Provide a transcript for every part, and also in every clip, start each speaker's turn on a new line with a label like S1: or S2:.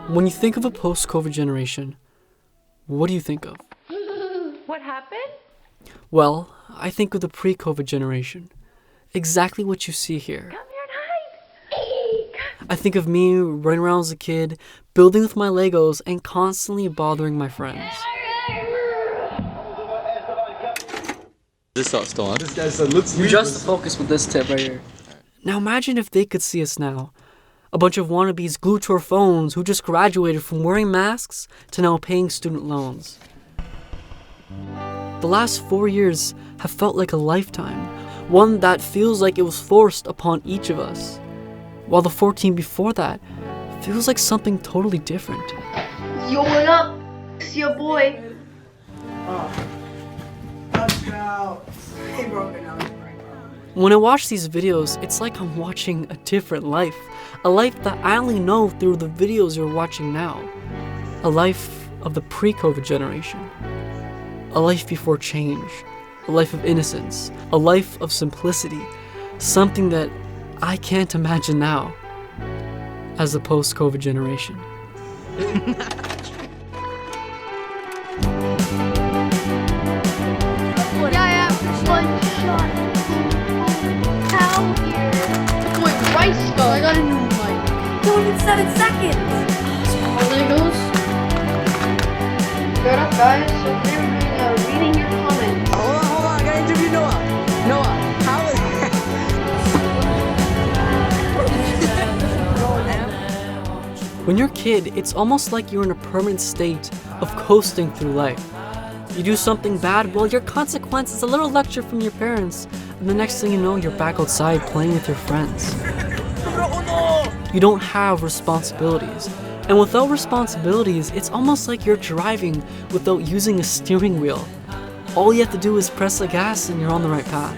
S1: When you think of a post-COVID generation, what do you think of?
S2: What happened?
S1: Well, I think of the pre-COVID generation. Exactly what you see here.
S2: Come here and hide.
S1: I think of me running around as a kid, building with my Legos, and constantly bothering my friends.
S3: This shot's still on.
S4: This guy said, let's
S1: You
S4: leave
S1: just
S4: this.
S1: focus with this tip right here. Now imagine if they could see us now. A bunch of wannabes glued to our phones who just graduated from wearing masks to now paying student loans. The last 4 years have felt like a lifetime, one that feels like it was forced upon each of us, while the 14 before that feels like something totally different.
S5: Yo, what up? It's your boy.
S6: Touchdown. He broke it down.
S1: When I watch these videos, it's like I'm watching a different life, a life that I only know through the videos you're watching now, a life of the pre-COVID generation, a life before change, a life of innocence, a life of simplicity, something that I can't imagine now as the post-COVID generation.
S5: One shot. Cow here. Wait, rice skull. I got a new mic.
S7: Going in 7 seconds.
S5: Oh, there it goes. Good up, guys. So we're doing reading your comments.
S6: Hold on. I gotta interview Noah. Noah, how is
S1: When you're a kid, it's almost like you're in a permanent state of coasting through life. You do something bad, well, your consequence is a little lecture from your parents, and the next thing you know, you're back outside playing with your friends. You don't have responsibilities. And without responsibilities, it's almost like you're driving without using a steering wheel. All you have to do is press the gas and you're on the right path.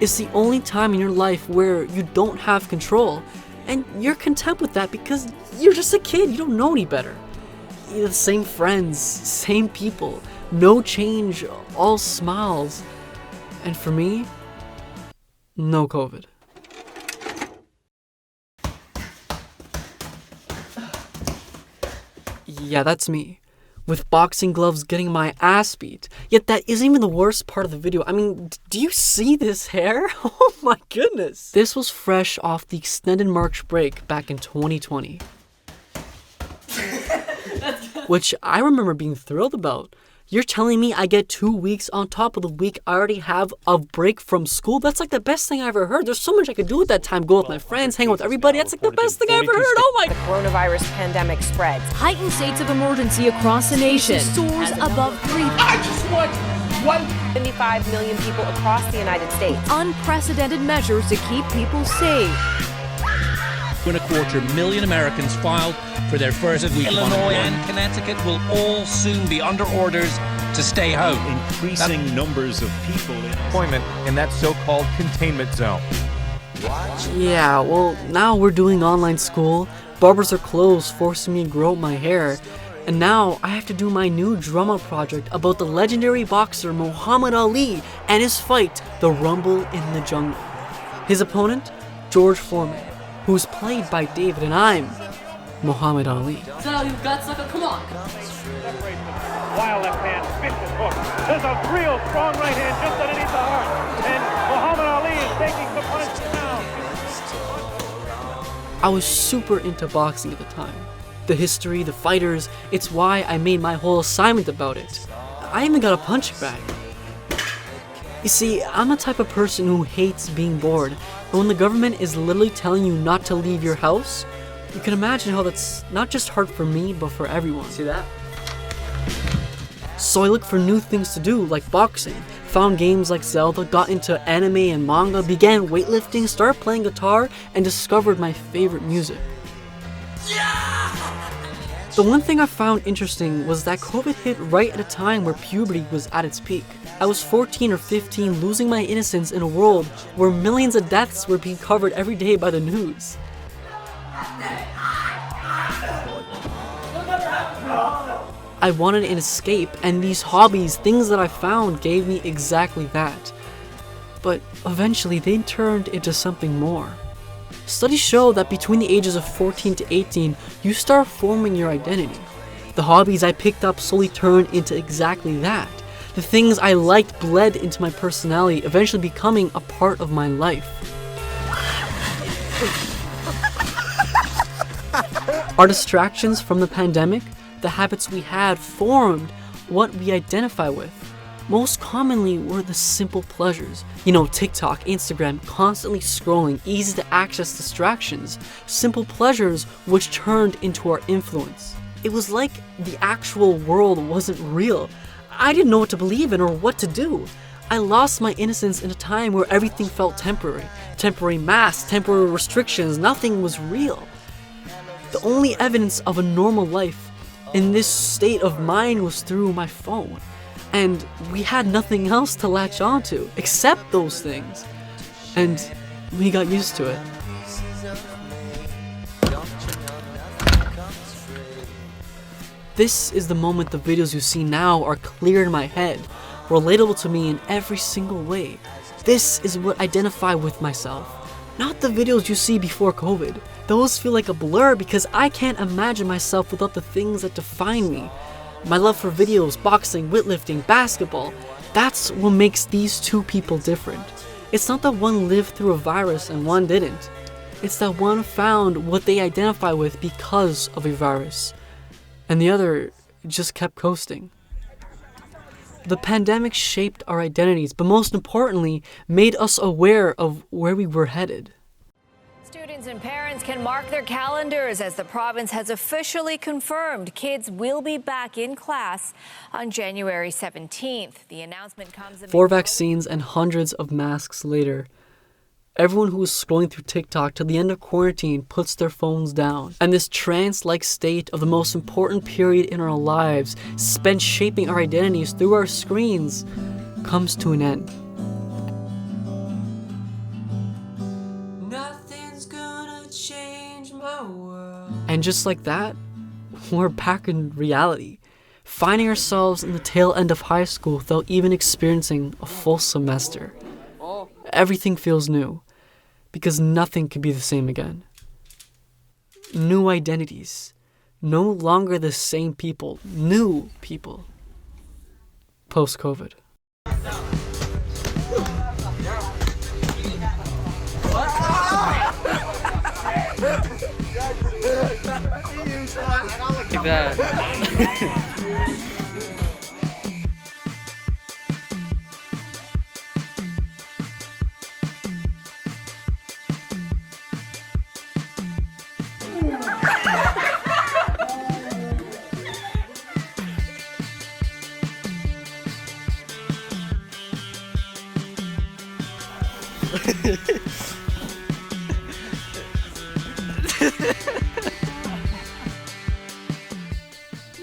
S1: It's the only time in your life where you don't have control, and you're content with that because you're just a kid, you don't know any better. You have the same friends, same people, no change, all smiles. And for me, no COVID. Yeah, that's me. With boxing gloves getting my ass beat. Yet that isn't even the worst part of the video. I mean, do you see this hair? Oh my goodness. This was fresh off the extended March break back in 2020. Which I remember being thrilled about. You're telling me I get 2 weeks on top of the week I already have of break from school? That's like the best thing I ever heard. There's so much I could do at that time. Go with my friends, hang out with everybody. That's like the best thing I ever heard. Oh my.
S8: The coronavirus pandemic spreads.
S7: Heightened states of emergency across the nation. Soars above 3.
S6: I just want
S8: 75 million people across the United States.
S7: Unprecedented measures to keep people safe.
S9: 2.25 million Americans filed for their first week of Illinois and Connecticut will all soon be under orders to stay home.
S10: Increasing numbers of people in
S11: employment in that so-called containment zone.
S1: Yeah, well, now we're doing online school. Barbers are closed, forcing me to grow out my hair. And now I have to do my new drama project about the legendary boxer Muhammad Ali and his fight, The Rumble in the Jungle. His opponent, George Foreman, who's played by David, and I'm Muhammad Ali. So you've got sucker, come on.
S12: Wild left hand, vicious hook. There's a real strong right hand just underneath the heart. And Muhammad Ali is taking the punch now.
S1: I was super into boxing at the time. The history, the fighters, it's why I made my whole assignment about it. I even got a punching bag. You see, I'm a type of person who hates being bored, and when the government is literally telling you not to leave your house, you can imagine how that's not just hard for me, but for everyone. See that? So I looked for new things to do, like boxing, found games like Zelda, got into anime and manga, began weightlifting, started playing guitar, and discovered my favorite music. The one thing I found interesting was that COVID hit right at a time where puberty was at its peak. I was 14 or 15, losing my innocence in a world where millions of deaths were being covered every day by the news. I wanted an escape, and these hobbies, things that I found, gave me exactly that. But eventually they turned into something more. Studies show that between the ages of 14 to 18, you start forming your identity. The hobbies I picked up slowly turned into exactly that. The things I liked bled into my personality, eventually becoming a part of my life. Our distractions from the pandemic, the habits we had, formed what we identify with. Most commonly were the simple pleasures. TikTok, Instagram, constantly scrolling, easy to access distractions. Simple pleasures which turned into our influence. It was like the actual world wasn't real. I didn't know what to believe in or what to do. I lost my innocence in a time where everything felt temporary. Temporary masks, temporary restrictions, nothing was real. The only evidence of a normal life in this state of mind was through my phone. And we had nothing else to latch onto except those things. And we got used to it. This is the moment the videos you see now are clear in my head, relatable to me in every single way. This is what I identify with myself. Not the videos you see before COVID. Those feel like a blur because I can't imagine myself without the things that define me. My love for videos, boxing, weightlifting, basketball. That's what makes these two people different. It's not that one lived through a virus and one didn't. It's that one found what they identify with because of a virus, and the other just kept coasting. The pandemic shaped our identities, but most importantly, made us aware of where we were headed.
S7: Students and parents can mark their calendars as the province has officially confirmed kids will be back in class on January 17th. The announcement comes amid
S1: 4 vaccines and hundreds of masks later. Everyone who is scrolling through TikTok till the end of quarantine puts their phones down. And this trance-like state of the most important period in our lives, spent shaping our identities through our screens, comes to an end. Nothing's gonna change my world. And just like that, we're back in reality, finding ourselves in the tail end of high school without even experiencing a full semester. Everything feels new, because nothing can be the same again. New identities, no longer the same people, new people. Post-COVID.
S3: Look at that.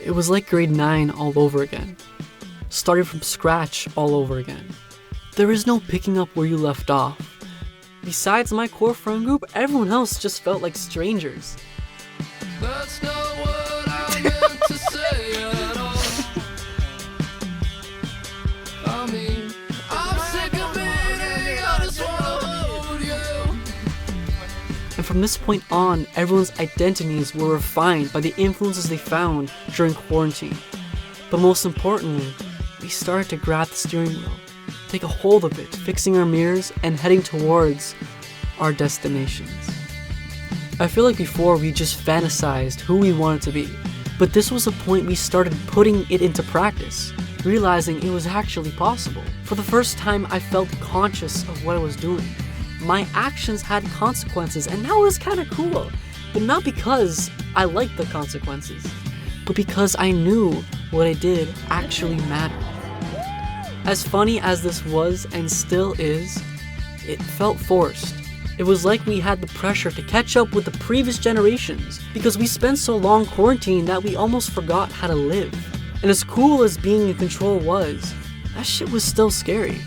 S1: It was like grade 9 all over again. Started from scratch all over again. There is no picking up where you left off. Besides my core friend group, everyone else just felt like strangers. That's not what I meant to say at all. I mean, I'm sick of being, I just wanna hold you. And from this point on, everyone's identities were refined by the influences they found during quarantine. But most importantly, we started to grab the steering wheel, take a hold of it, fixing our mirrors and heading towards our destinations. I feel like before we just fantasized who we wanted to be, but this was the point we started putting it into practice, realizing it was actually possible. For the first time, I felt conscious of what I was doing. My actions had consequences, and that was kind of cool, but not because I liked the consequences, but because I knew what I did actually mattered. As funny as this was and still is, it felt forced. It was like we had the pressure to catch up with the previous generations because we spent so long quarantined that we almost forgot how to live. And as cool as being in control was, that shit was still scary.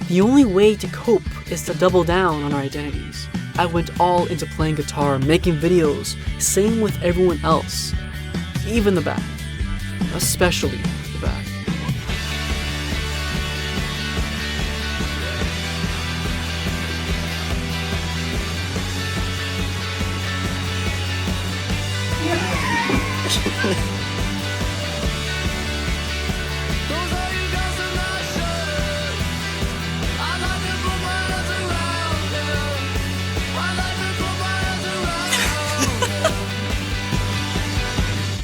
S1: The only way to cope is to double down on our identities. I went all into playing guitar, making videos, same with everyone else, even the bad, especially the bad.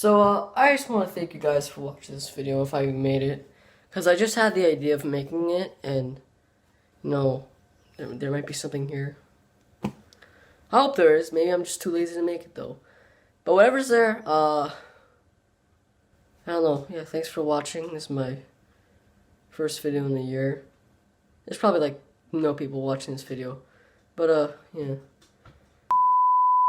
S1: So, I just want to thank you guys for watching this video, if I made it. Because I just had the idea of making it, and, you know, there might be something here. I hope there is. Maybe I'm just too lazy to make it, though. But whatever's there, I don't know. Yeah, thanks for watching. This is my first video in the year. There's probably, like, no people watching this video. But, yeah.